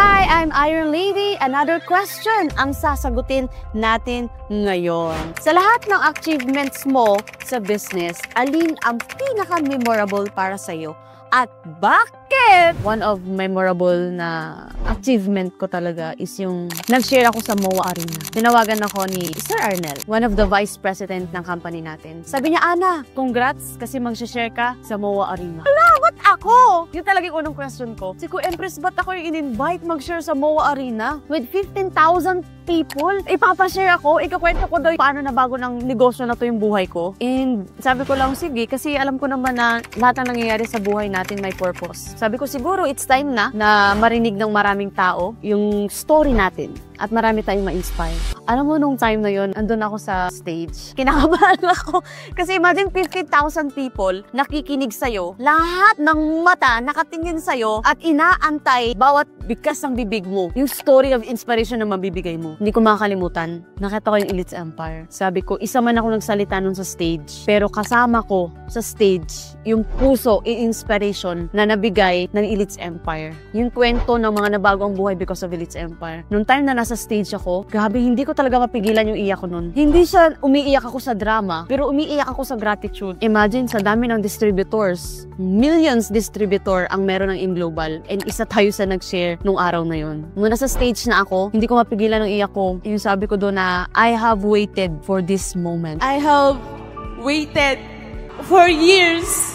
Hi, I'm Iron Lady. Another question ang sasagutin natin ngayon. Sa lahat ng achievements mo sa business, alin ang pinaka-memorable para sa'yo? At bakit? One of memorable na achievement ko talaga is yung nag-share ako sa MOA Arena. Tinawagan ako ni Sir Arnel, one of the vice president ng company natin. Sabi niya, Ana, congrats kasi mag-share ka sa MOA Arena. Hala, ba't ako? Yun talaga yung unang question ko. Si Ku Empress, ba't ako yung in-invite mag-share sa MOA Arena? With 15,000 people, ipapashare ako, ikakwento ko daw paano na bago ng negosyo na to yung buhay ko. And sabi ko lang, sige, kasi alam ko naman na lahat ng nangyayari sa buhay natin may purpose. Sabi ko, siguro it's time na marinig ng maraming tao yung story natin at marami tayong ma-inspire. Alam mo, nung time na yun, andun ako sa stage. Kinakabahan ako. Kasi imagine 50,000 people nakikinig sa'yo. Lahat ng mata nakatingin sa'yo at inaantay bawat bigkas ng bibig mo. Yung story of inspiration na mabibigay mo. Hindi ko makakalimutan. Nakita ko yung Elites Empire. Sabi ko, isa man ako nagsalita nun sa stage. Pero kasama ko sa stage yung puso, inspiration na nabigay ng Elites Empire. Yung kwento ng mga nabago ang buhay because of Elites Empire. Nung time na nasa stage ako, grabe, hindi ko talaga mapigilan yung iyak ko nun. Hindi siya umiiyak ako sa drama, pero umiiyak ako sa gratitude. Imagine, sa dami ng distributors, millions distributor ang meron ng InGlobal, and isa tayo sa nag-share nung araw na yun. Nung nasa stage na ako, hindi ko mapigilan ng iyak ko. Yung sabi ko doon na, I have waited for this moment. I have waited for years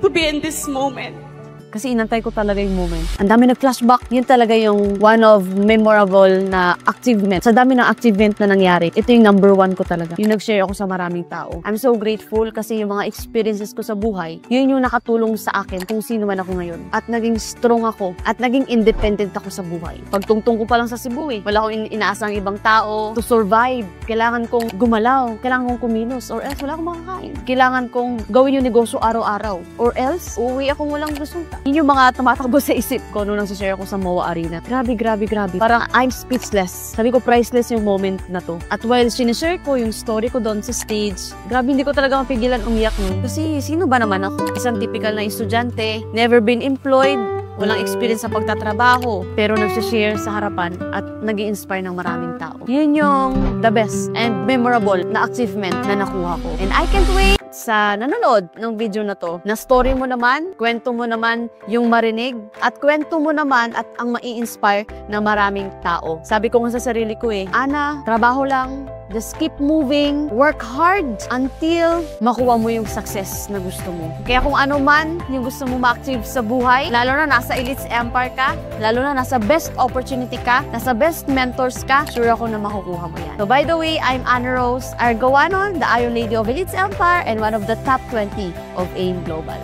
to be in this moment. Kasi inantay ko talaga yung moment. Ang dami nag-flashback. Yun talaga yung one of memorable na achievement. Sa dami ng achievement na nangyari, ito yung number 1 ko talaga. Yung nag-share ako sa maraming tao. I'm so grateful kasi yung mga experiences ko sa buhay, yun yung nakatulong sa akin kung sino man ako ngayon. At naging strong ako. At naging independent ako sa buhay. Pagtungtong ko pa lang sa Cebu wala akong inaasang ibang tao. To survive, kailangan kong gumalaw. Kailangan kong kumilos. Or else, wala akong makakain. Kailangan kong gawin yung negosyo araw-araw. Or else, uuwi akong walang resulta. Yun yung mga tumatakbo sa isip ko nung nagsishare ako sa MOA Arena. Grabe, grabe, grabe. Parang I'm speechless. Sabi ko, priceless yung moment na to. At while sinishare ko yung story ko doon sa stage, grabe, hindi ko talaga mapigilan umiyak nun. Kasi sino ba naman ako? Isang typical na estudyante, never been employed, walang experience sa pagtatrabaho, pero nagsishare sa harapan at nag-i-inspire ng maraming tao. Yun yung the best and memorable na achievement na nakuha ko. And I can't wait sa nanonood ng video na to, na story mo naman, kwento mo naman yung marinig, at kwento mo naman at ang mai-inspire ng maraming tao. Sabi ko nga sa sarili ko Ana, trabaho lang, just keep moving, work hard until makuha mo yung success na gusto mo. Kaya kung ano man yung gusto mo ma-achieve sa buhay, lalo na nasa Elites Empire ka, lalo na nasa best opportunity ka, nasa best mentors ka, sure ako na makukuha mo yan. So by the way, I'm Ana Rose Argoanon, the Iron Lady of Elites Empire and one of the top 20 of AIM Global.